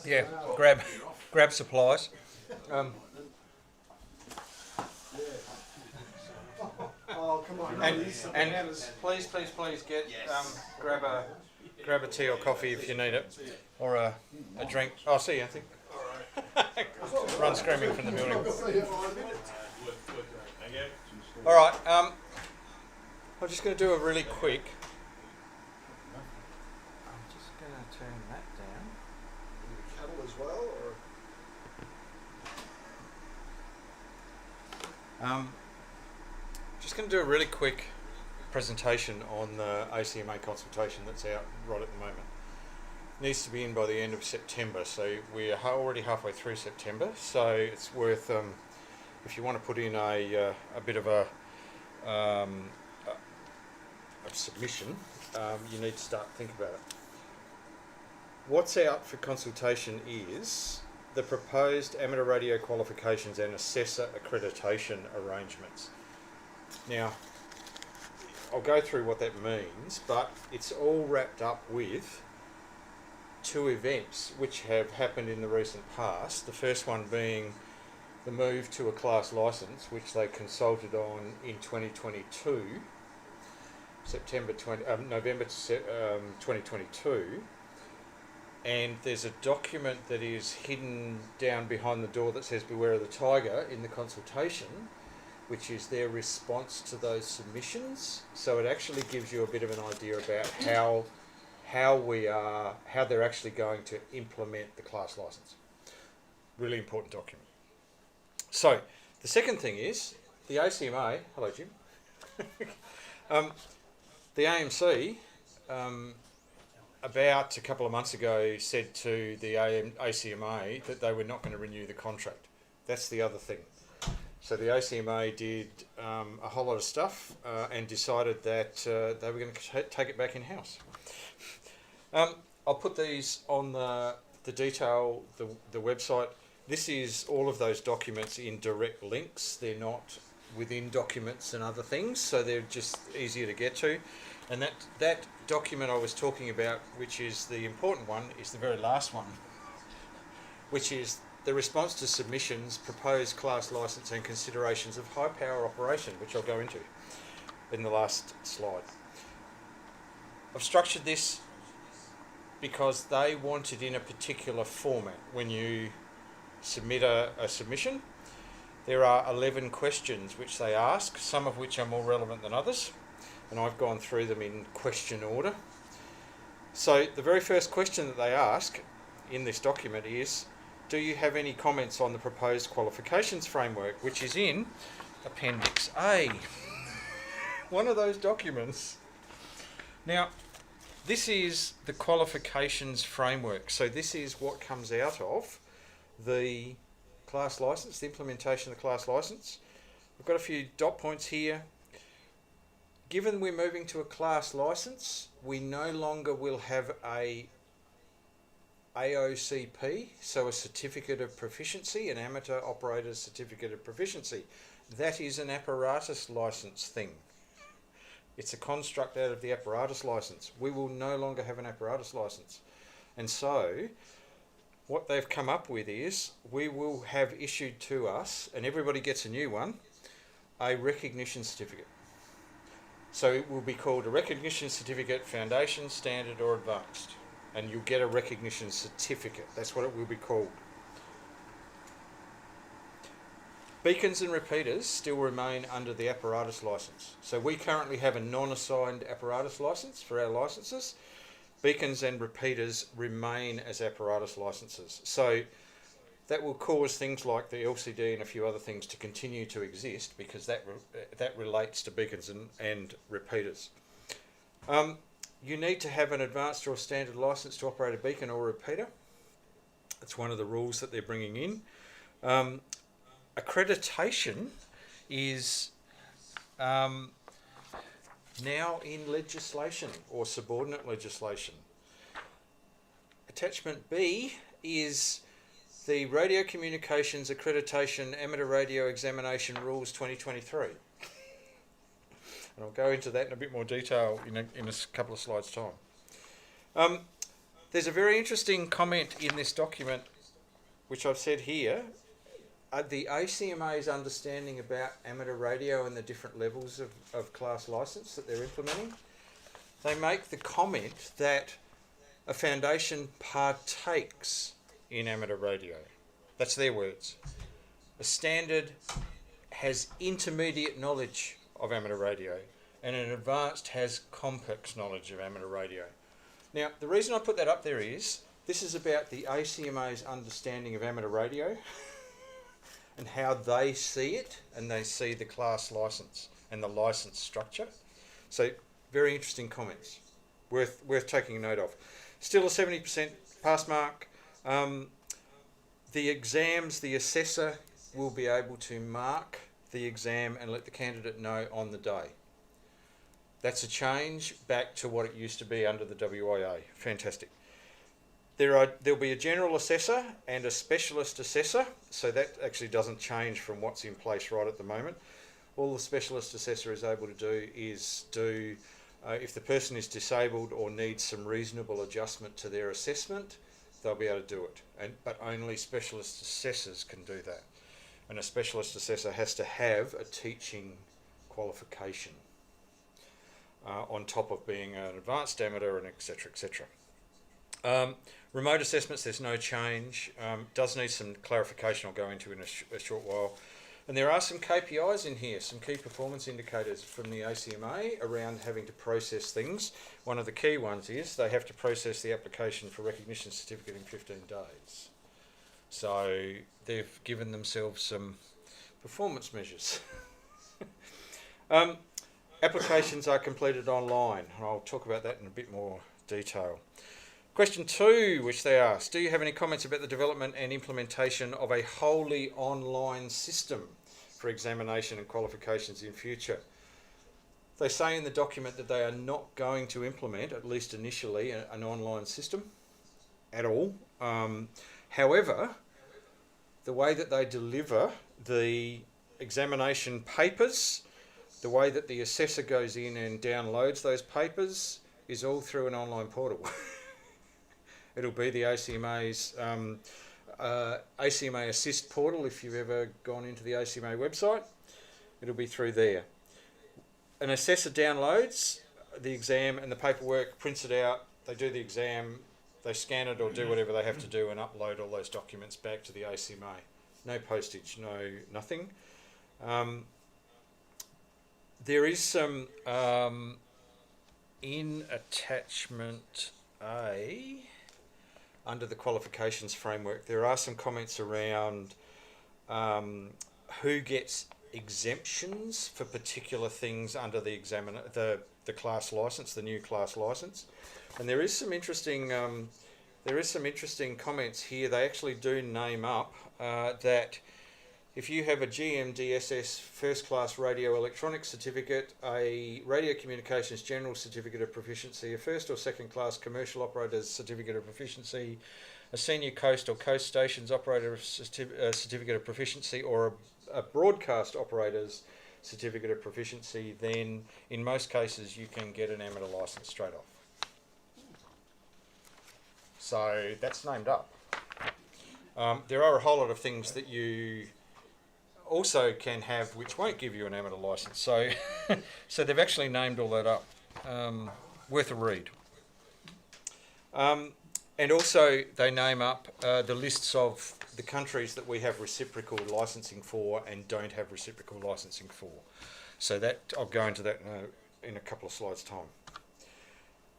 Yeah, grab supplies. Oh, come on. And please get grab a tea or coffee if you need it, or a drink. Oh, see you, Anthony. Run screaming from the building. All right. I'm just going to do a really quick. I'm just going to turn that down. Cattle as well, or? Just going to do a really quick presentation on the ACMA consultation that's out right at the moment. Needs to be in by the end of September, so we're already halfway through September, so it's worth, if you want to put in a bit of a submission, you need to start thinking about it. What's out for consultation is the proposed amateur radio qualifications and assessor accreditation arrangements. Now, I'll go through what that means, but it's all wrapped up with two events which have happened in the recent past. The first one being the move to a class license, which they consulted on in 2022, November 2022, and there's a document that is hidden down behind the door that says "Beware of the Tiger" in the consultation, which is their response to those submissions. So it actually gives you a bit of an idea about how they're actually going to implement the class license. Really important document. So the second thing is the ACMA. Hello, Jim. The AMC about a couple of months ago said to the ACMA that they were not going to renew the contract. That's the other thing. So the ACMA did a whole lot of stuff and decided that they were going to take it back in-house. I'll put these on the detail, the website. This is all of those documents in direct links. They're not within documents and other things, so they're just easier to get to. And that document I was talking about, which is the important one, is the very last one, which is the response to submissions, proposed class license and considerations of high power operation, which I'll go into in the last slide. I've structured this because they want it in a particular format. When you submit a submission, there are 11 questions which they ask, some of which are more relevant than others, and I've gone through them in question order. So the very first question that they ask in this document is, do you have any comments on the proposed qualifications framework, which is in Appendix A, one of those documents. Now, this is the qualifications framework. So this is what comes out of the class license, the implementation of the class license. I've got a few dot points here. Given we're moving to a class license, we no longer will have a AOCP, so a Certificate of Proficiency, an Amateur Operator's Certificate of Proficiency. That is an Apparatus license thing. It's a construct out of the Apparatus license. We will no longer have an Apparatus license. And so, what they've come up with is, we will have issued to us, and everybody gets a new one, a recognition certificate. So it will be called a Recognition Certificate, Foundation, Standard or Advanced. And you'll get a recognition certificate. That's what it will be called. Beacons and repeaters still remain under the Apparatus license. So we currently have a non-assigned Apparatus license for our licenses. Beacons and repeaters remain as Apparatus licenses. So that will cause things like the LCD and a few other things to continue to exist, because that relates to beacons and repeaters. You need to have an advanced or standard license to operate a beacon or repeater. That's one of the rules that they're bringing in. Accreditation is now in legislation or subordinate legislation. Attachment B is the Radio Communications Accreditation Amateur Radio Examination Rules 2023. And I'll go into that in a bit more detail in a couple of slides' time. There's a very interesting comment in this document, which I've said here. The ACMA's understanding about amateur radio and the different levels of class licence that they're implementing, they make the comment that a foundation partakes in amateur radio. That's their words. A standard has intermediate knowledge of amateur radio, and an advanced has complex knowledge of amateur radio. Now, the reason I put that up there is this is about the ACMA's understanding of amateur radio and how they see it, and they see the class licence and the licence structure. So, very interesting comments, worth taking note of. Still a 70% pass mark. The exams, the assessor will be able to mark the exam and let the candidate know on the day. That's a change back to what it used to be under the WIA. Fantastic. There'll be a general assessor and a specialist assessor, so that actually doesn't change from what's in place right at the moment. All the specialist assessor is able to do is if the person is disabled or needs some reasonable adjustment to their assessment, they'll be able to do it. But only specialist assessors can do that. And a specialist assessor has to have a teaching qualification on top of being an advanced amateur, and etc. etc. Remote assessments, there's no change. Does need some clarification I'll go into in a short while. And there are some KPIs in here, some key performance indicators from the ACMA around having to process things. One of the key ones is they have to process the application for recognition certificate in 15 days. So they've given themselves some performance measures. Applications are completed online, and I'll talk about that in a bit more detail. Question 2, which they asked, do you have any comments about the development and implementation of a wholly online system for examination and qualifications in future? They say in the document that they are not going to implement, at least initially, an online system at all. However, the way that they deliver the examination papers, the way that the assessor goes in and downloads those papers is all through an online portal. It'll be the ACMA's ACMA Assist portal. If you've ever gone into the ACMA website, it'll be through there. An assessor downloads the exam and the paperwork, prints it out, they do the exam, they scan it or do whatever they have to do and upload all those documents back to the ACMA. No postage, nothing. There is some in attachment A, under the qualifications framework, there are some comments around who gets exemptions for particular things under the the class license, the new class license, and there is some interesting comments here. They actually do name up that if you have a GMDSS First Class Radio Electronics Certificate, a Radio Communications General Certificate of Proficiency, a First or Second Class Commercial Operator's Certificate of Proficiency, a Senior Coast or Coast Stations Operator Certificate of Proficiency, or a Broadcast Operator's Certificate of Proficiency, then in most cases you can get an amateur licence straight off. So that's named up. There are a whole lot of things that you also can have which won't give you an amateur licence. So so they've actually named all that up. Worth a read. And also they name up the lists of the countries that we have reciprocal licensing for and don't have reciprocal licensing for. So that I'll go into that in a couple of slides' time.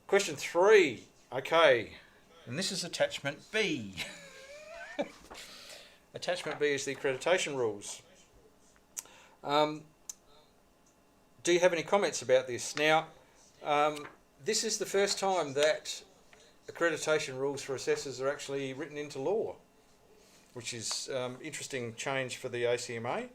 Question 3. Okay, and this is attachment B. Attachment B is the accreditation rules. Do you have any comments about this? Now, this is the first time that accreditation rules for assessors are actually written into law, which is interesting change for the ACMA.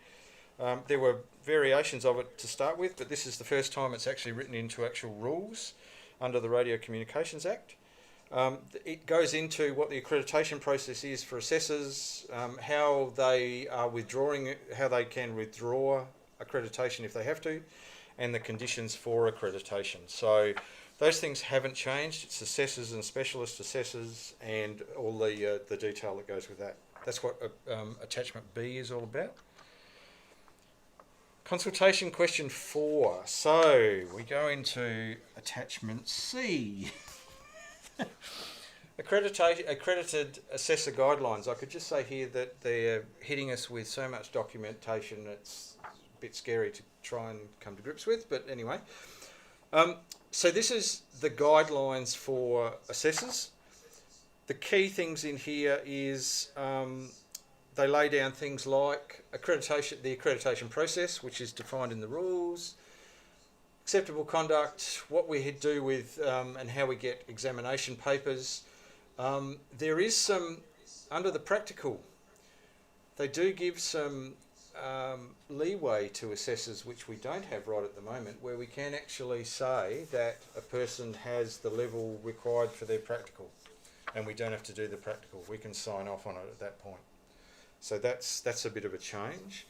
There were variations of it to start with, but this is the first time it's actually written into actual rules under the Radio Communications Act. It goes into what the accreditation process is for assessors, how they are withdrawing, how they can withdraw accreditation if they have to, and the conditions for accreditation. So Those things haven't changed. It's assessors and specialist assessors and all the detail that goes with that. That's what attachment B is all about. Consultation question 4. So we go into attachment C. Accredited Assessor Guidelines. I could just say here that they're hitting us with so much documentation it's a bit scary to try and come to grips with, but anyway. So this is the guidelines for assessors. The key things in here is they lay down things like accreditation, the accreditation process, which is defined in the rules, acceptable conduct, what we do with and how we get examination papers. There is some, under the practical, they do give some leeway to assessors, which we don't have right at the moment, where we can actually say that a person has the level required for their practical, and we don't have to do the practical. We can sign off on it at that point. So that's a bit of a change.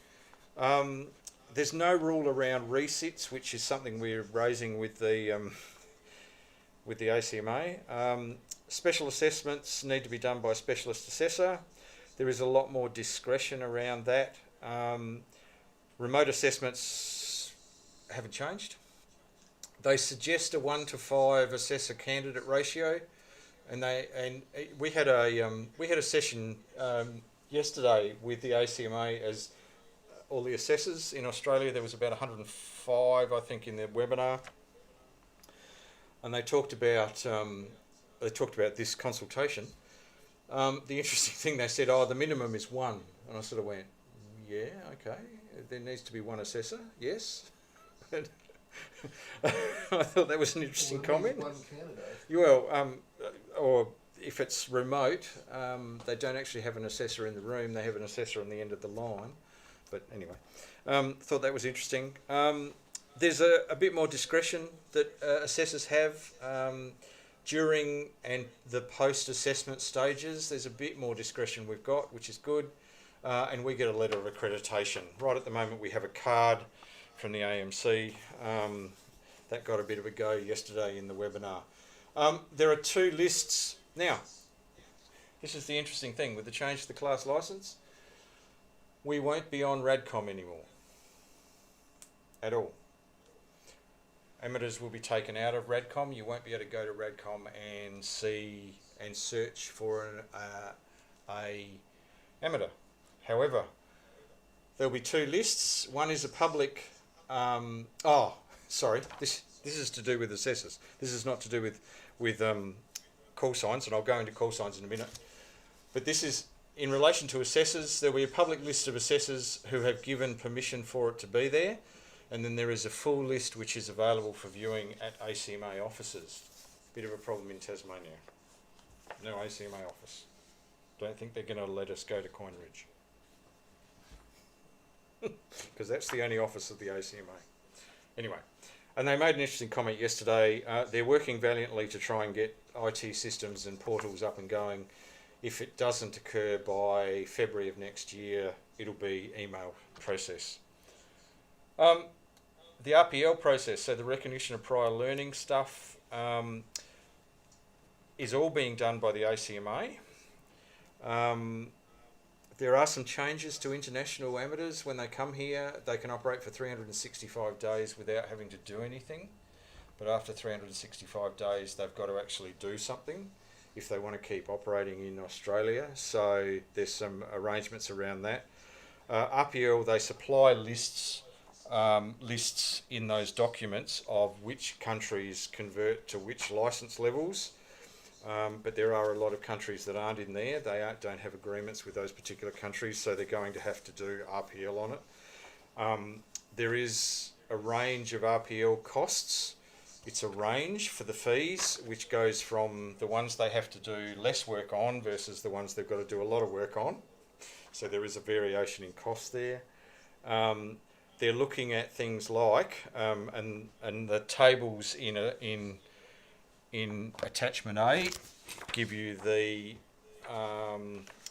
There's no rule around resits, which is something we're raising with the ACMA. Special assessments need to be done by a specialist assessor. There is a lot more discretion around that. Remote assessments haven't changed. They suggest a 1:5 assessor candidate ratio, and we had a session yesterday with the ACMA as all the assessors in Australia. There was about 105, I think, in their webinar, and they talked about this consultation. The interesting thing, they said, the minimum is 1, and I sort of went, yeah, okay, there needs to be 1 assessor, yes. I thought that was an interesting comment. 1 candidate. Well, or if it's remote, they don't actually have an assessor in the room, they have an assessor on the end of the line. But anyway, thought that was interesting. There's a bit more discretion that assessors have during and the post-assessment stages. There's a bit more discretion we've got, which is good. And we get a letter of accreditation. Right at the moment we have a card from the AMC. That got a bit of a go yesterday in the webinar. There are 2 lists. Now, this is the interesting thing. With the change to the class licence, we won't be on RADCOM anymore. At all. Amateurs will be taken out of RADCOM. You won't be able to go to RADCOM and see and search for a amateur. However, there'll be 2 lists. One is a public. This is to do with assessors. This is not to do with call signs, and I'll go into call signs in a minute. But this is in relation to assessors. There'll be a public list of assessors who have given permission for it to be there, and then there is a full list which is available for viewing at ACMA offices. Bit of a problem in Tasmania. No ACMA office. Don't think they're going to let us go to Coin Ridge. Because that's the only office of the ACMA. Anyway, and they made an interesting comment yesterday. They're working valiantly to try and get IT systems and portals up and going. If it doesn't occur by February of next year, it'll be email process. The RPL process, so the recognition of prior learning stuff, is all being done by the ACMA. There are some changes to international amateurs. When they come here, they can operate for 365 days without having to do anything. But after 365 days, they've got to actually do something if they want to keep operating in Australia. So there's some arrangements around that. RPL, they supply lists in those documents of which countries convert to which licence levels. But there are a lot of countries that aren't in there. They don't have agreements with those particular countries, so they're going to have to do RPL on it. There is a range of RPL costs. It's a range for the fees, which goes from the ones they have to do less work on versus the ones they've got to do a lot of work on. So there is a variation in cost there. They're looking at things like, and the tables in attachment A give you the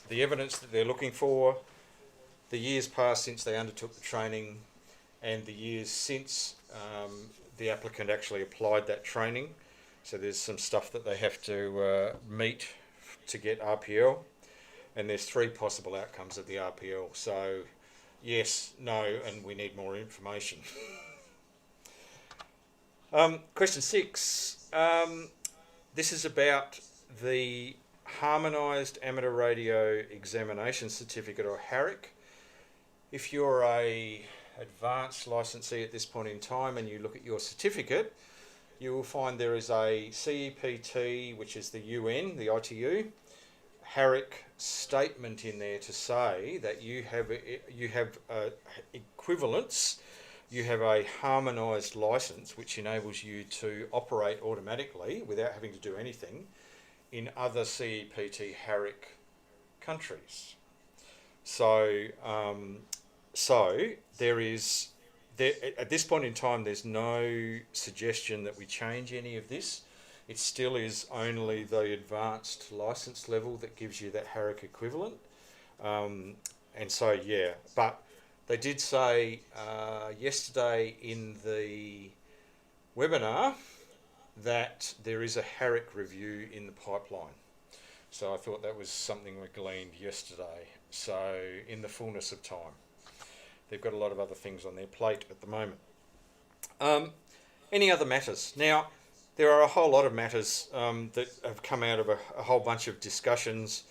evidence that they're looking for, the years past since they undertook the training, and the years since the applicant actually applied that training. So there's some stuff that they have to meet to get RPL, and there's 3 possible outcomes of the RPL. So yes, no, and we need more information. Question 6. This is about the Harmonised Amateur Radio Examination Certificate, or Herrick. If you're a advanced licensee at this point in time and you look at your certificate, you will find there is a CEPT, which is the UN, the ITU, Herrick statement in there to say that you have equivalence. You have a harmonised licence which enables you to operate automatically without having to do anything in other CEPT Herrick countries. So at this point in time, there's no suggestion that we change any of this. It still is only the advanced licence level that gives you that Herrick equivalent. And so, yeah, but they did say yesterday in the webinar that there is a Herrick review in the pipeline. So I thought that was something we gleaned yesterday. So in the fullness of time. They've got a lot of other things on their plate at the moment. Any other matters? Now, there are a whole lot of matters that have come out of a whole bunch of discussions.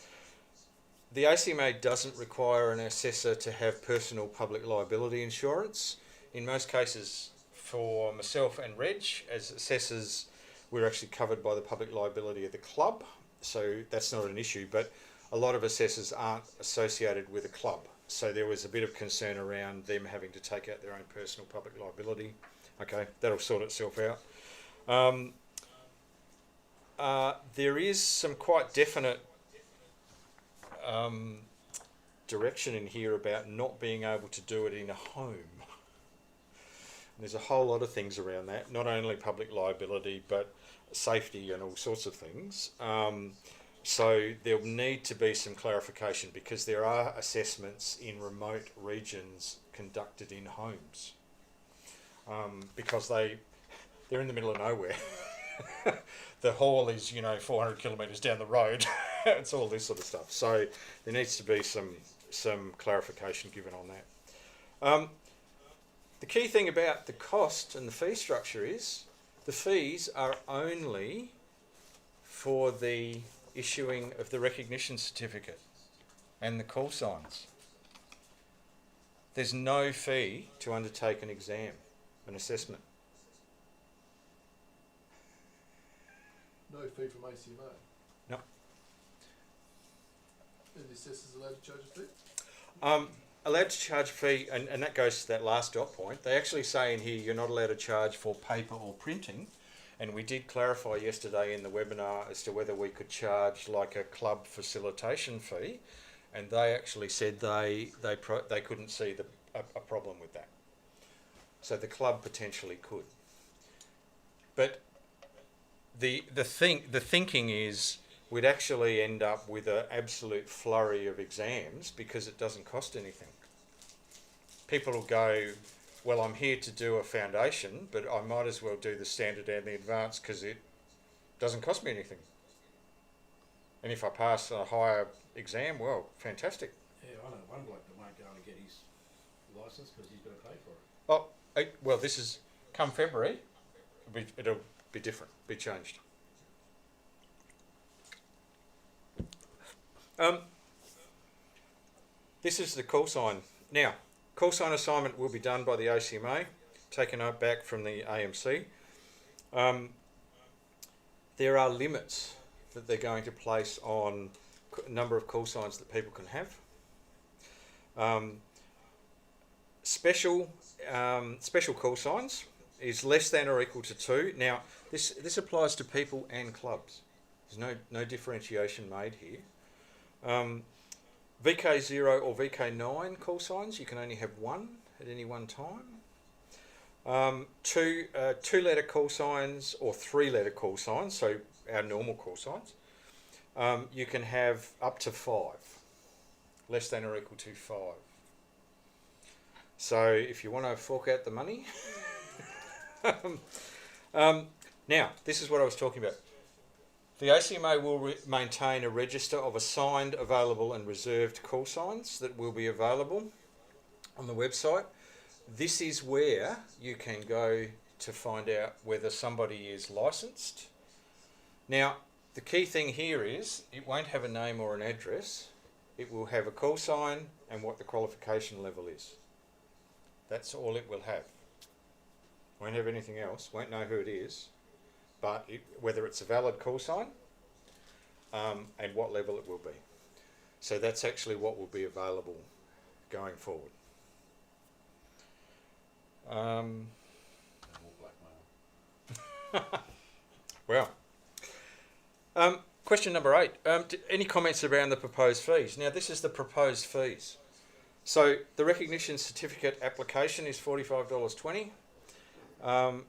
The ACMA doesn't require an assessor to have personal public liability insurance. In most cases, for myself and Reg, as assessors, we're actually covered by the public liability of the club, so that's not an issue, but a lot of assessors aren't associated with a club. So there was a bit of concern around them having to take out their own personal public liability. Okay, that'll sort itself out. There is some quite definite direction in here about not being able to do it in a home. There's a whole lot of things around that, not only public liability, but safety and all sorts of things. So there'll need to be some clarification because there are assessments in remote regions conducted in homes because they're in the middle of nowhere. The hall is, 400 kilometres down the road. It's all this sort of stuff. So there needs to be some clarification given on that. The key thing about the cost and the fee structure is the fees are only for the issuing of the recognition certificate and the call signs. There's no fee to undertake an exam, an assessment. No fee from ACMA? No. And the assessor's allowed to charge a fee? Allowed to charge a fee, and that goes to that last dot point. They actually say in here you're not allowed to charge for paper or printing. And we did clarify yesterday in the webinar as to whether we could charge like a club facilitation fee, and they actually said they couldn't see a problem with that. So the club potentially could. But the thinking is we'd actually end up with an absolute flurry of exams because it doesn't cost anything. People will go, well, I'm here to do a foundation, but I might as well do the standard and the advanced because it doesn't cost me anything. And if I pass a higher exam, well, fantastic. Yeah, I know one bloke that won't go and get his licence because he's got to pay for it. Oh, well, this is come February. It'll be different, be changed. This is the call sign. Now, call sign assignment will be done by the ACMA, taken up back from the AMC. There are limits that they're going to place on number of call signs that people can have. Special call signs is less than or equal to 2. Now, this applies to people and clubs. There's no differentiation made here. VK0 or VK9 call signs, you can only have 1 at any one time. Two-letter call signs or 3-letter call signs, so our normal call signs, you can have up to 5, less than or equal to 5. So if you want to fork out the money, Now, this is what I was talking about. The ACMA will maintain a register of assigned, available and reserved call signs that will be available on the website. This is where you can go to find out whether somebody is licensed. Now, the key thing here is it won't have a name or an address. It will have a call sign and what the qualification level is. That's all it will have. Won't have anything else, won't know who it is, but whether it's a valid call sign and what level it will be. So that's actually what will be available going forward. Well, question number 8. Any comments around the proposed fees? Now, this is the proposed fees. So the recognition certificate application is $45.20.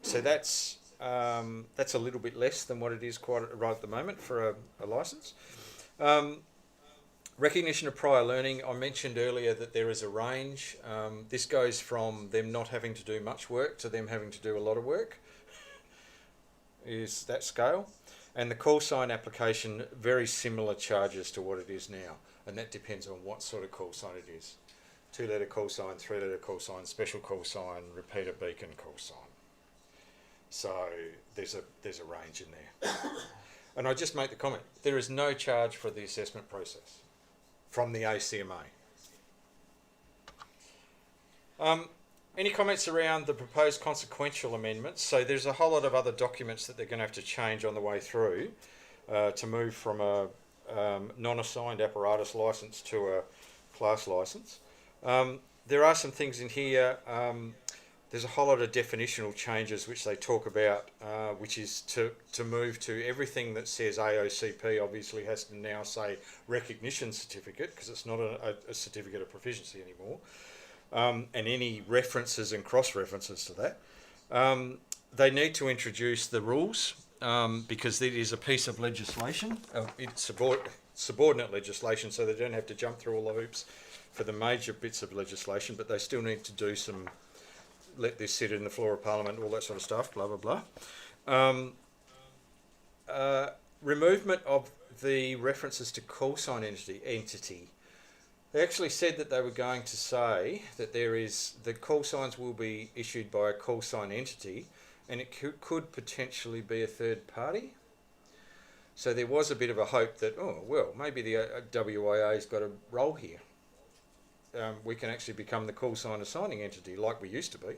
So that's a little bit less than what it is right at the moment for a license. Recognition of prior learning, I mentioned earlier that there is a range. This goes from them not having to do much work to them having to do a lot of work, is that scale. And the call sign application, very similar charges to what it is now, and that depends on what sort of call sign it is. 2-letter call sign, 3-letter call sign, special call sign, repeater beacon call sign. So there's a range in there. And I just make the comment, there is no charge for the assessment process from the ACMA. Any comments around the proposed consequential amendments? So there's a whole lot of other documents that they're going to have to change on the way through to move from a non-assigned apparatus license to a class license. There are some things in here. There's a whole lot of definitional changes which they talk about, which is to move to everything that says AOCP obviously has to now say recognition certificate, because it's not a certificate of proficiency anymore, and any references and cross-references to that. They need to introduce the rules because it is a piece of legislation. It's subordinate legislation, so they don't have to jump through all the hoops for the major bits of legislation, but they still need to do some, let this sit in the floor of Parliament, all that sort of stuff, blah, blah, blah. Removement of the references to call sign entity. They actually said that they were going to say that the call signs will be issued by a call sign entity, and it could potentially be a third party. So there was a bit of a hope that, oh, well, maybe the WIA's got a role here. We can actually become the call sign assigning entity like we used to be.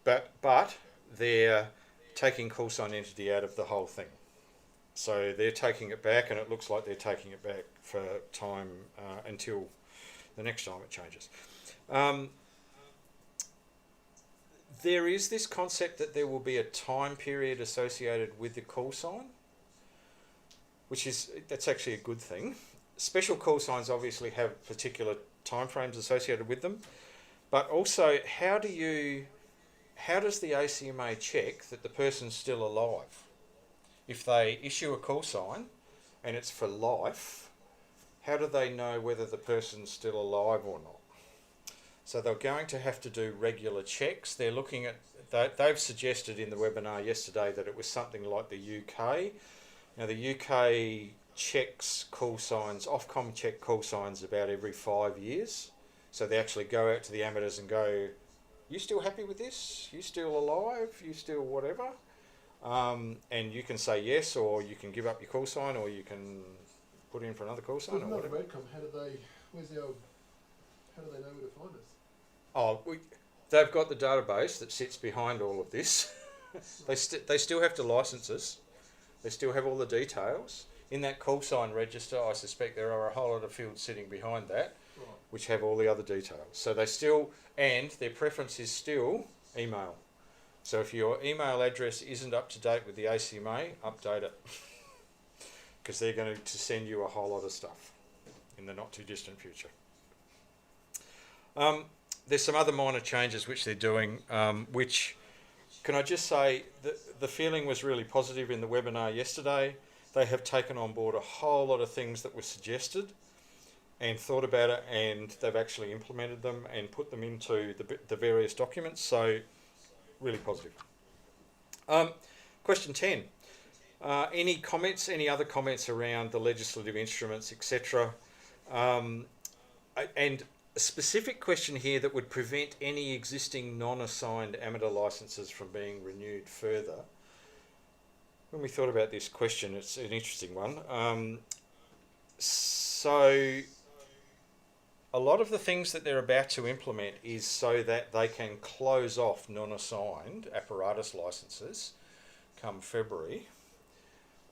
But they're taking call sign entity out of the whole thing. So they're taking it back, and it looks like they're taking it back for time until the next time it changes. There is this concept that there will be a time period associated with the call sign, that's actually a good thing. Special call signs obviously have particular timeframes associated with them, but also how does the ACMA check that the person's still alive? If they issue a call sign and it's for life, how do they know whether the person's still alive or not? So they're going to have to do regular checks. They're looking at, they've suggested in the webinar yesterday that it was something like the UK. Now the UK checks call signs, Ofcom check call signs about every 5 years. So they actually go out to the amateurs and go, you still happy with this? You still alive? You still whatever? And you can say yes, or you can give up your call sign, or you can put in for another call sign, or whatever. How do they know where to find us? Oh, they've got the database that sits behind all of this. They still have to license us. They still have all the details. In that call sign register, I suspect there are a whole lot of fields sitting behind that, Right. which have all the other details. So they still, and their preference is still email. So if your email address isn't up to date with the ACMA, update it. Because they're going to send you a whole lot of stuff in the not too distant future. There's some other minor changes which they're doing, which, can I just say, the feeling was really positive in the webinar yesterday. They have taken on board a whole lot of things that were suggested and thought about it, and they've actually implemented them and put them into the various documents, so really positive. Question 10. Any comments, any other comments around the legislative instruments, etc.? And a specific question here that would prevent any existing non-assigned amateur licences from being renewed further. When we thought about this question, it's an interesting one. So a lot of the things that they're about to implement is so that they can close off non-assigned apparatus licences come February,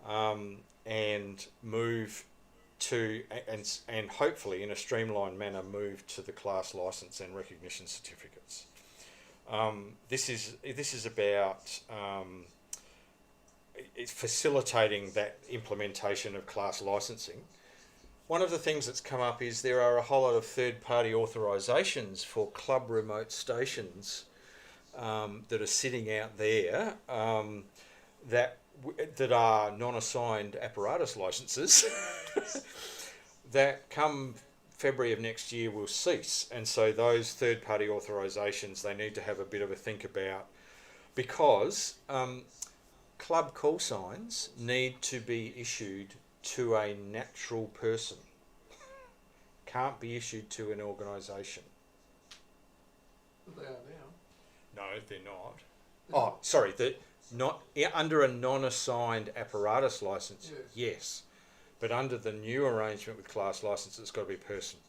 and move to, and hopefully in a streamlined manner, move to the class licence and recognition certificates. This is about it's facilitating that implementation of class licensing. One of the things that's come up is there are a whole lot of third-party authorisations for club remote stations that are sitting out there that are non-assigned apparatus licences that come February of next year will cease. And so those third-party authorisations, they need to have a bit of a think about, because club call signs need to be issued to a natural person. Can't be issued to an organisation. But they are now. No, they're not. Oh, sorry, not under a non-assigned apparatus licence. Yes, but under the new arrangement with class licence, it's got to be person.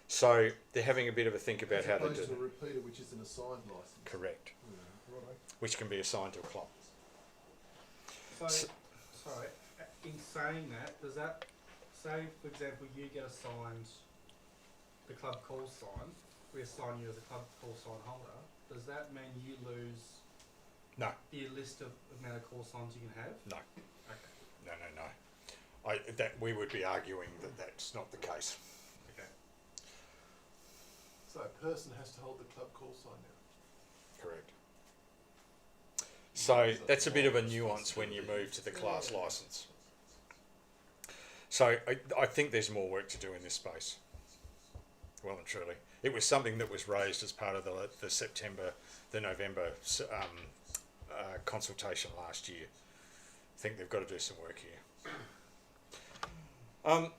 So they're having a bit of a think about how they do to it. a repeater, which is an assigned licence. Correct. Righto. Which can be assigned to a club. So, sorry, in saying that, does that, say for example you get assigned the club call sign, we assign you as a club call sign holder, does that mean you lose No. the list of amount of call signs you can have? No. Okay. No. That we would be arguing that that's not the case. Okay. So a person has to hold the club call sign now. Correct. So that's a bit of a nuance when you move to the class licence. So I think there's more work to do in this space. Well and truly. It was something that was raised as part of the November consultation last year. I think they've got to do some work here.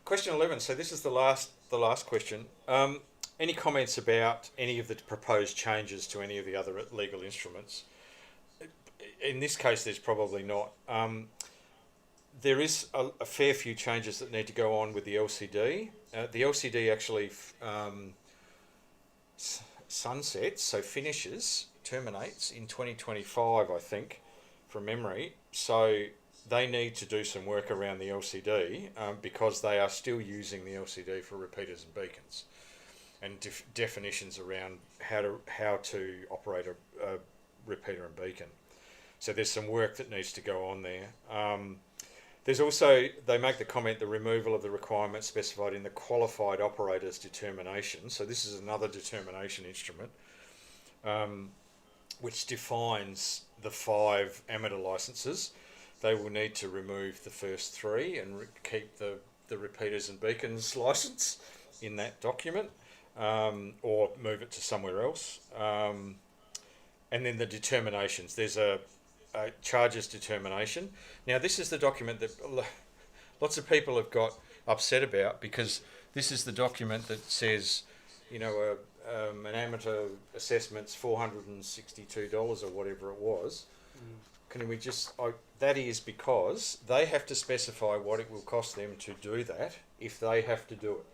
Question 11. So this is the last question. Any comments about any of the proposed changes to any of the other legal instruments? In this case, there's probably not. There is a fair few changes that need to go on with the LCD. The LCD actually sunsets, so finishes, terminates in 2025, I think, from memory. So they need to do some work around the LCD because they are still using the LCD for repeaters and beacons, and definitions around how to operate a repeater and beacon. So there's some work that needs to go on there. There's also, they make the comment, the removal of the requirements specified in the qualified operator's determination. So this is another determination instrument which defines the 5 amateur licences. They will need to remove the first 3 and keep the repeaters and beacons licence in that document, or move it to somewhere else. And then the determinations. There's a charges determination. Now this is the document that lots of people have got upset about, because this is the document that says, you know, an amateur assessment's $462 or whatever it was. Can we just, that is because they have to specify what it will cost them to do that if they have to do it.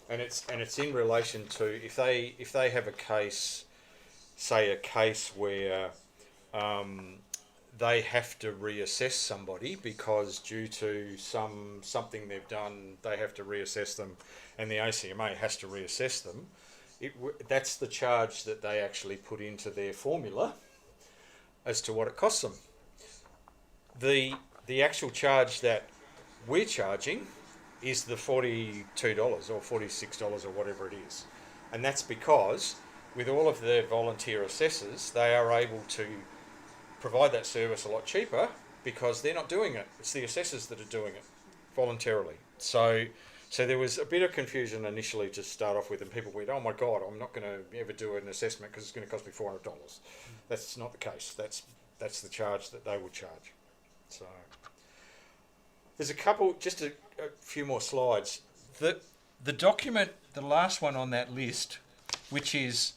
And it's in relation to if they have a case, say a case where they have to reassess somebody because due to something they've done, they have to reassess them, and the ACMA has to reassess them. That's the charge that they actually put into their formula as to what it costs them. The actual charge that we're charging is the $42 or $46 or whatever it is, and that's because with all of the volunteer assessors, they are able to provide that service a lot cheaper because they're not doing it. It's the assessors that are doing it voluntarily. So So there was a bit of confusion initially to start off with, and people went, "Oh my God, I'm not going to ever do an assessment because it's going to cost me $400." That's not the case. That's the charge that they will charge. So there's just a few more slides. The document, the last one on that list, which is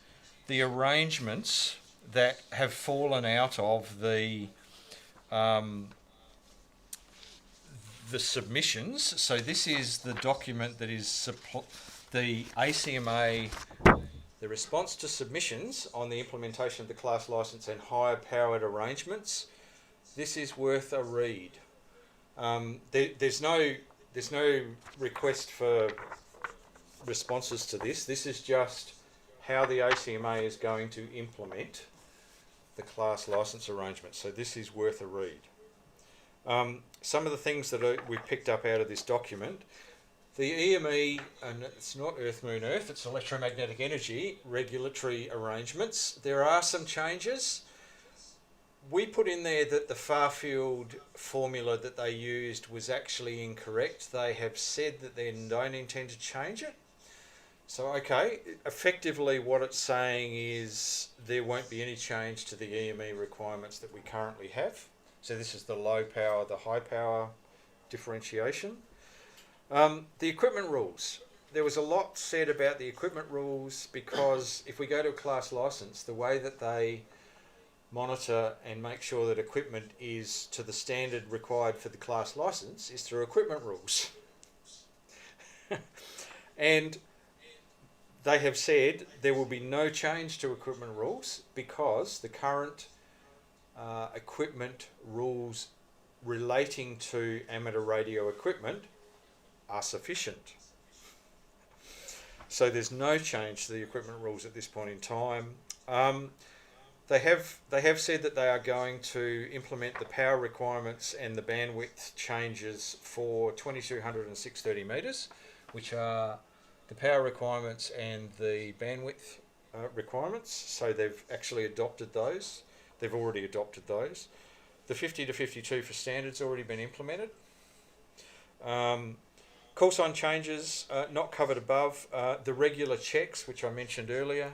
the arrangements that have fallen out of the submissions. So this is the document that is the ACMA, the response to submissions on the implementation of the class license and higher powered arrangements. This is worth a read. There's no request for responses to this. This is just how the ACMA is going to implement the class license arrangement. So this is worth a read. Some of the things that we picked up out of this document, the EME, and it's not Earth, Moon, Earth, it's electromagnetic energy regulatory arrangements. There are some changes. We put in there that the far-field formula that they used was actually incorrect. They have said that they don't intend to change it. So, okay, effectively what it's saying is there won't be any change to the EME requirements that we currently have. So this is the low power, the high power differentiation. The equipment rules. There was a lot said about the equipment rules because if we go to a class license, the way that they monitor and make sure that equipment is to the standard required for the class license is through equipment rules. And they have said there will be no change to equipment rules because the current equipment rules relating to amateur radio equipment are sufficient. So there's no change to the equipment rules at this point in time. They have said that they are going to implement the power requirements and the bandwidth changes for 2200 and 630 metres, which are the power requirements and the bandwidth requirements. So they've actually adopted those. They've already adopted those. The 50 to 52 for standards already been implemented. Call sign changes not covered above. The regular checks, which I mentioned earlier,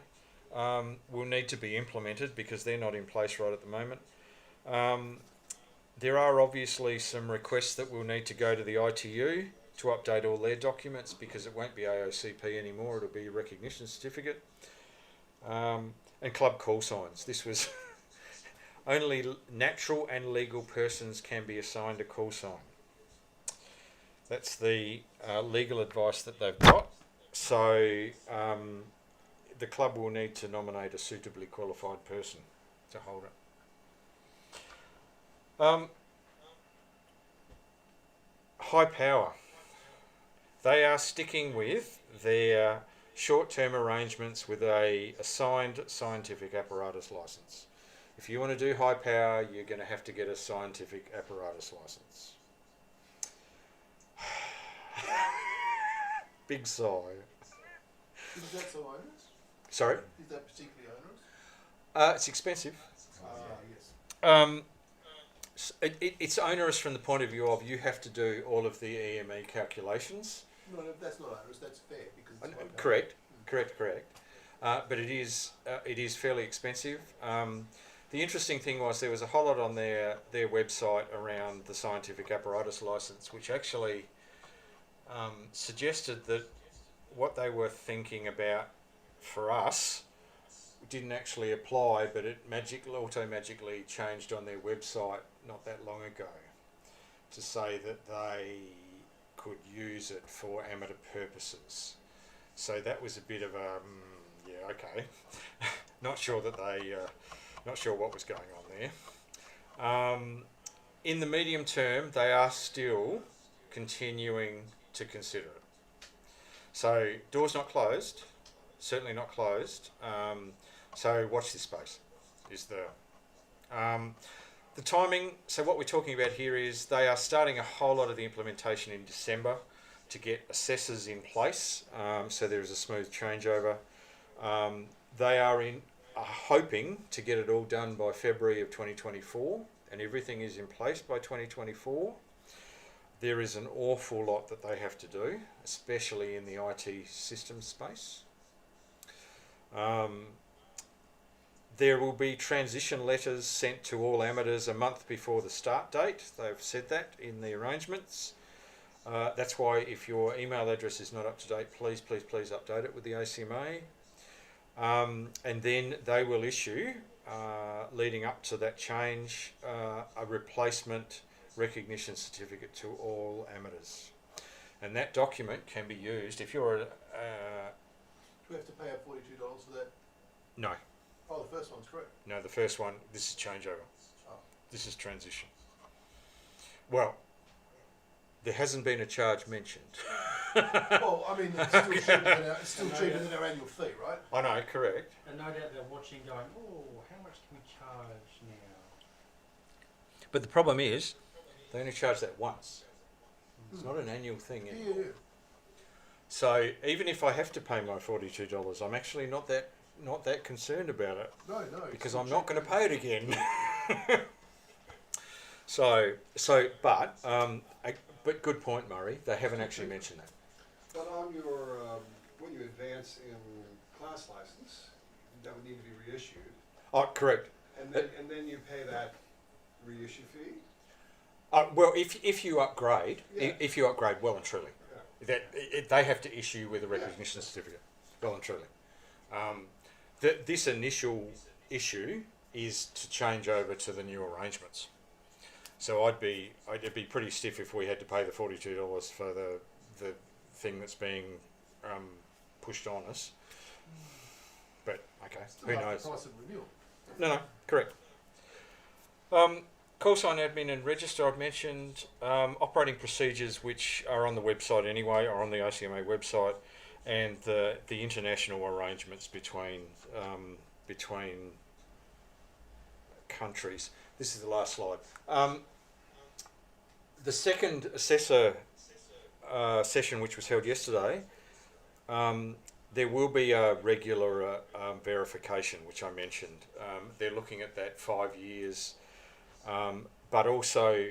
will need to be implemented because they're not in place right at the moment. There are obviously some requests that will need to go to the ITU to update all their documents because it won't be AOCP anymore, it'll be recognition certificate. And club call signs. This was only natural and legal persons can be assigned a call sign. That's the legal advice that they've got. So the club will need to nominate a suitably qualified person to hold it. High power. They are sticking with their short-term arrangements with a assigned scientific apparatus license. If you want to do high power, you're going to have to get a scientific apparatus license. Big sigh. Is that so onerous? Sorry? Is that particularly onerous? It's expensive. Yes. It's onerous from the point of view of you have to do all of the EME calculations. No, that's not onerous. That's fair because it's high power. Correct. But it is fairly expensive. The interesting thing was there was a whole lot on their website around the scientific apparatus license, which actually suggested that what they were thinking about for us didn't actually apply, but it auto-magically changed on their website not that long ago to say that they could use it for amateur purposes. So that was a bit of a okay. Not sure that they not sure what was going on there. In the medium term, they are still continuing to consider it. So doors not closed, certainly not closed. So watch this space. Is the timing. So what we're talking about here is they are starting a whole lot of the implementation in December to get assessors in place. So there is a smooth changeover. They are hoping to get it all done by February of 2024, and everything is in place by 2024. there is an awful lot that they have to do, especially in the IT system space. There will be transition letters sent to all amateurs a month before the start date. They've said that in the arrangements. That's why if your email address is not up to date, please update it with the ACMA. And then they will issue, leading up to that change, a replacement recognition certificate to all amateurs. And that document can be used if you're Do we have to pay out $42 for that? no, Oh, the first one's correct. the first one, this is changeover. Oh. This is transition. Well, there hasn't been a charge mentioned. Well, I mean, it's still cheaper than our annual fee, right? I know, correct. And no doubt they're watching going, oh, how much can we charge now? But the problem is, they only charge that once. It's not an annual thing anymore. Yeah. So even if I have to pay my $42, I'm actually not that concerned about it No. because I'm not going to pay it again. But good point, Murray. They haven't actually mentioned that. But on your, when you advance in class license, that would need to be reissued, Oh, correct. and then you pay that reissue fee? Well, if you upgrade, Yeah. if you upgrade well and truly, Yeah. they have to issue with a recognition certificate, well and truly. This initial issue is to change over to the new arrangements. So it'd be pretty stiff if we had to pay the $42 for the thing that's being pushed on us. But okay, Still who half knows? the price of renewal. No, correct. Call sign admin and register I've mentioned. Operating procedures, which are on the website anyway, are on the ACMA website, and the international arrangements between countries. This is the last slide. The second assessor session, which was held yesterday, there will be a regular verification, which I mentioned. They're looking at that 5 years, but also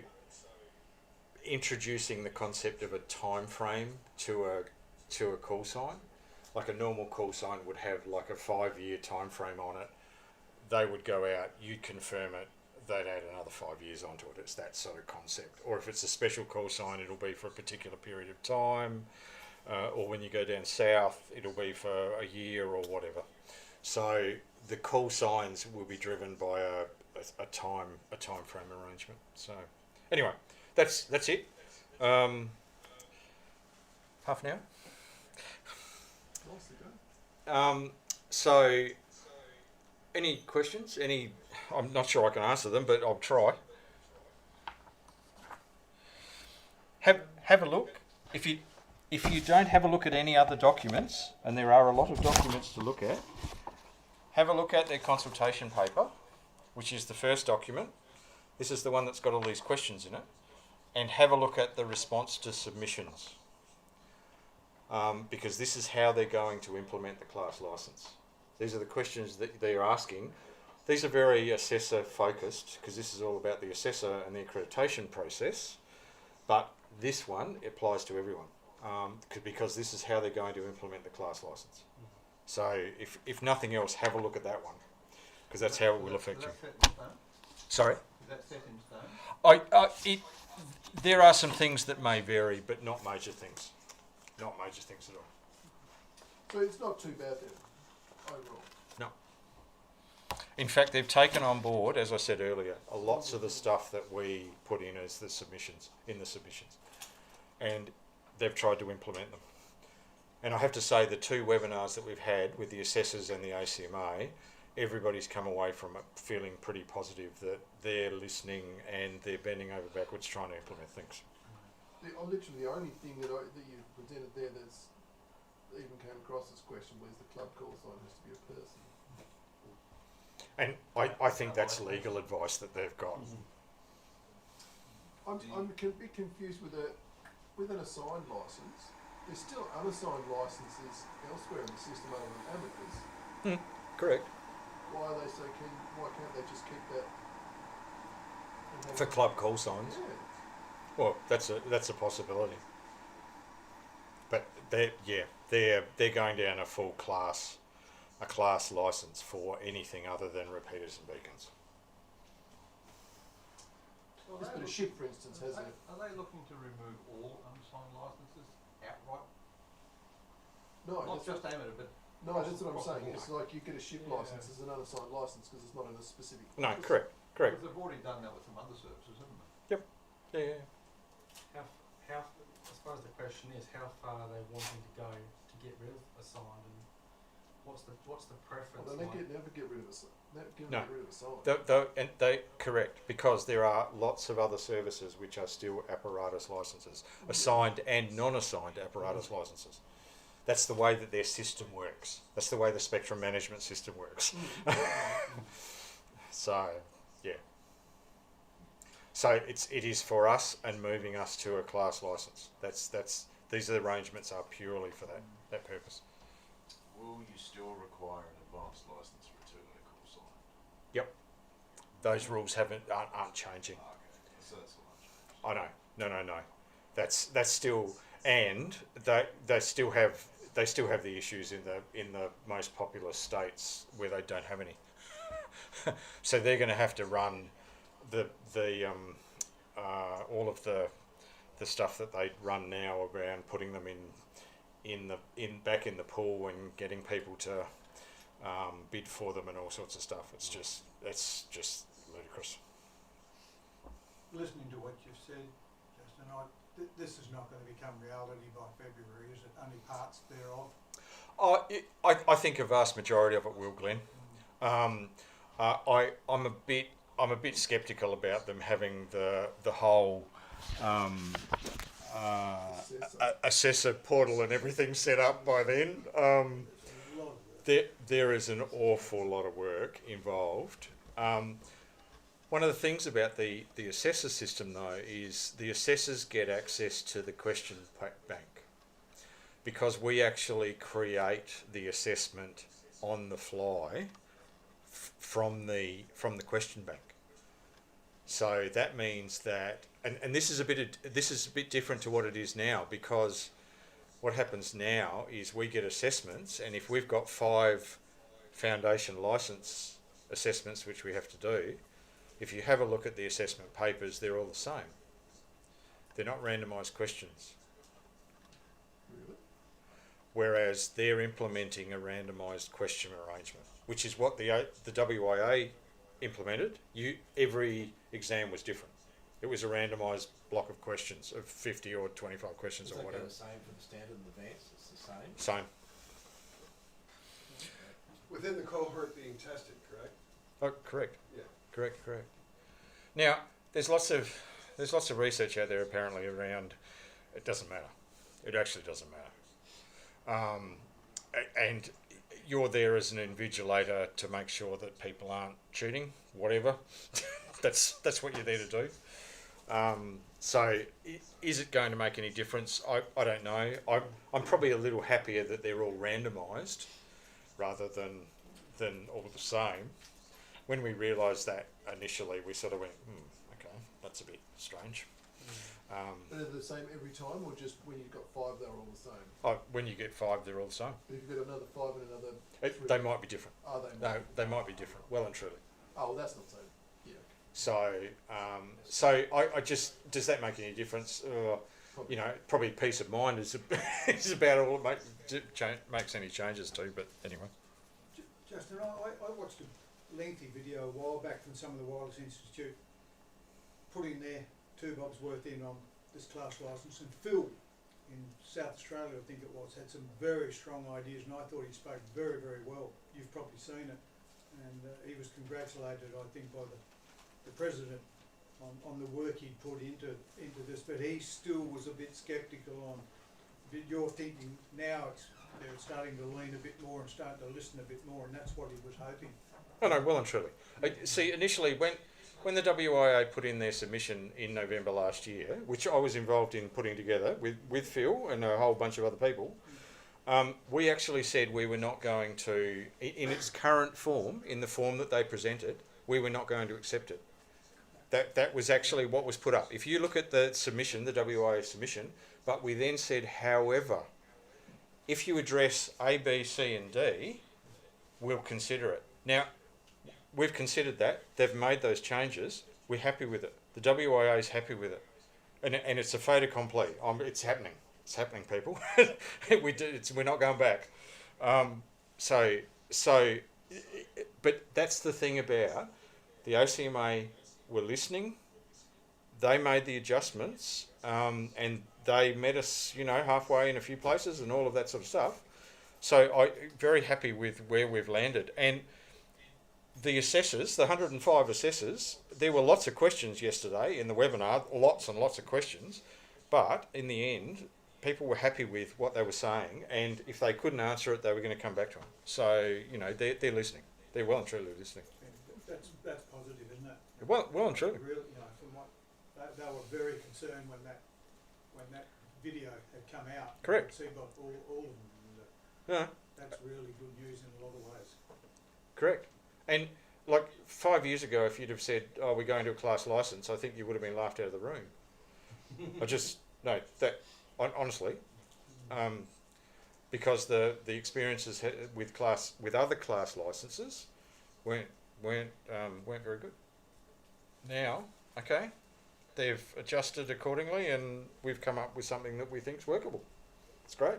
introducing the concept of a time frame to a call sign. Like a normal call sign would have like a 5-year time frame on it. They would go out, you'd confirm it, they'd add another 5 years onto it. It's that sort of concept. Or if it's a special call sign, it'll be for a particular period of time. Or when you go down south, it'll be for a year or whatever. So the call signs will be driven by a time frame arrangement. So anyway, that's it. Half an hour. Nicely done. So any questions? I'm not sure I can answer them, but I'll try. Have a look. If you don't have a look at any other documents, and there are a lot of documents to look at, have a look at their consultation paper, which is the first document. This is the one that's got all these questions in it. And have a look at the response to submissions. Because this is how they're going to implement the class license. These are the questions that they're asking. These are very assessor focused because this is all about the assessor and the accreditation process. But this one applies to everyone because this is how they're going to implement the class license. So if nothing else, have a look at that one because that's how it will affect you. Sorry? Is that set in stone? There are some things that may vary, but not major things. Not major things at all. So it's not too bad then, overall. No. In fact, they've taken on board, as I said earlier, lots of the stuff that we put in as the submissions, and they've tried to implement them. And I have to say, the 2 webinars that we've had with the assessors and the ACMA, everybody's come away from it feeling pretty positive that they're listening and they're bending over backwards trying to implement things. Literally the only thing that you presented there that's even came across this question was the club call sign has to be a person. And I think that's legal advice that they've got. I'm a bit confused with an assigned license. There's still unassigned licenses elsewhere in the system other than amateurs. Correct. Why are they so keen? Why can't they just keep that? For club call signs. Yeah. Well, that's a possibility. But they're going down a full class license for anything other than repeaters and beacons. So Yes, but a ship, for instance, has a... Are they looking to remove all unassigned licenses outright? No, Not that's just amateur, but no, that's what I'm across saying. the It's board. like you get a ship license as an unassigned license because it's not in a specific... No, focus. correct. Because they've already done that with some other services, haven't they? Yeah. How, I suppose the question is, how far are they wanting to go to get rid of assigned, and what's the preference Well, they like? never get rid of a sign. No. Get rid of a sign. They correct, because there are lots of other services which are still apparatus licenses, assigned and non-assigned apparatus licenses. That's the way that their system works. That's the way the spectrum management system works. So, yeah. So it is for us and moving us to a class license. These arrangements are purely for that purpose. Will you still require an advanced license for a two-way call sign? Those rules aren't changing. Oh, okay, so that's all I'm changing. I know. No. That's still, and they still have the issues in the most populous states where they don't have any. So they're going to have to run all of the stuff that they run now around putting them back in the pool and getting people to bid for them and all sorts of stuff. It's just ludicrous. Listening to what you've said, Justin, this is not going to become reality by February, is it? Only parts thereof? I think a vast majority of it will, Glenn. I'm a bit sceptical about them having the whole assessor portal and everything set up by then. There is an awful lot of work involved. One of the things about the assessor system, though, is the assessors get access to the question bank because we actually create the assessment on the fly from the question bank. So that means that, and this is a bit different to what it is now, because what happens now is we get assessments, and if we've got 5 foundation license assessments which we have to do, if you have a look at the assessment papers, they're all the same. They're not randomised questions. Really? Whereas they're implementing a randomised question arrangement, which is what the WIA implemented. Every exam was different. It was a randomised block of questions of 50 or 25 questions Is or that whatever. the same for the standard and advanced? It's the same? Same. Within the cohort being tested, correct? Oh, correct. Yeah. Correct. Now, there's lots of research out there apparently around. It doesn't matter. It actually doesn't matter. And you're there as an invigilator to make sure that people aren't cheating. Whatever. That's what you're there to do. So, is it going to make any difference? I don't know. I'm probably a little happier that they're all randomised rather than all the same. When we realised that initially, we sort of went, okay, that's a bit strange. But are they the same every time, or just when you've got 5 they're all the same? When you get 5, they're all the same. But if you've got another 5 and another 3... They might be different. Are they? No, they might be different, well and truly. Oh, well, that's not so... Yeah. So I just, does that make any difference? Probably peace of mind is about all it makes any changes to, but anyway. Justin, I watched a lengthy video a while back from some of the Wireless Institute putting their 2 bobs worth in on this class licence, and Phil in South Australia, I think it was, had some very strong ideas, and I thought he spoke very, very well. You've probably seen it, and he was congratulated, I think, by the president on the work he'd put into this, but he still was a bit sceptical on. But you're thinking now they're starting to lean a bit more and starting to listen a bit more, and that's what he was hoping. Oh no, well and truly. See, initially when the WIA put in their submission in November last year, which I was involved in putting together with Phil and a whole bunch of other people, we actually said we were not going to, in its current form, in the form that they presented, we were not going to accept it. That was actually what was put up. If you look at the submission, the WIA submission, but we then said, however, if you address A, B, C and D, we'll consider it. Now, we've considered that. They've made those changes. We're happy with it. The WIA is happy with it. And it's a fait accompli. It's happening. It's happening, people. We're not going back. But that's the thing about the ACMA were listening. They made the adjustments, and they met us, halfway in a few places and all of that sort of stuff. So I'm very happy with where we've landed. And the assessors, the 105 assessors, there were lots of questions yesterday in the webinar, lots and lots of questions, but in the end, people were happy with what they were saying, and if they couldn't answer it, they were going to come back to them. So, they're listening. They're well and truly listening. That's positive, isn't it? Well and truly. Really, from what they were very concerned when that video had come out. Correct. See about all of them. Yeah. That's really good news in a lot of ways. Correct. And like 5 years ago, if you'd have said, "Oh, we're going to a class license," I think you would have been laughed out of the room. Honestly, because the experiences with other class licenses weren't very good. Now, okay, they've adjusted accordingly, and we've come up with something that we think is workable. It's great.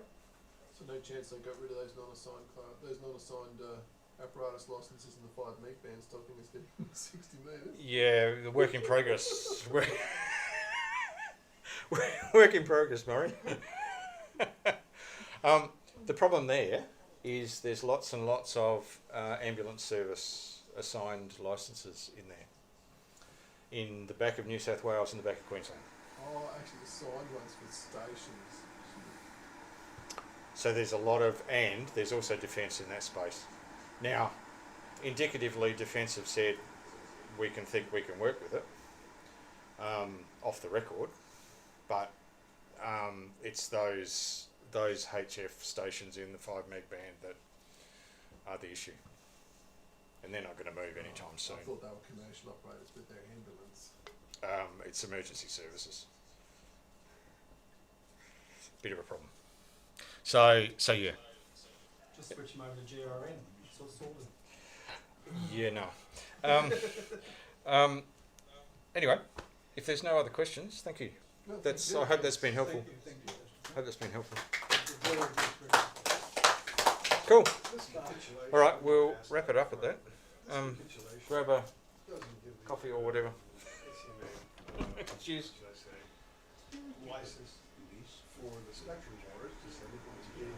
So no chance they got rid of those non-assigned apparatus licenses in the 5 meg band, stopping us getting 60 metres. Yeah, the work in progress. Work in progress, Murray. The problem there is there's lots and lots of ambulance service assigned licenses in there. In the back of New South Wales and the back of Queensland. Oh, actually the signed ones for stations. So there's a lot and there's also defence in that space. Now, indicatively, Defence have said we can work with it off the record, but it's those HF stations in the 5 meg band that are the issue, and they're not going to move anytime soon. I thought they were commercial operators with their ambulance. It's emergency services. Bit of a problem. So yeah. Just switch them over to GRN. It's all sorted. Yeah, no. Anyway, if there's no other questions, thank you. No, I hope that's been helpful. Thank you. Hope that's been helpful. Very good. Cool. All right, we'll wrap it up at that. Grab a coffee or whatever. Cheers. License for the spectrum board to send it to you,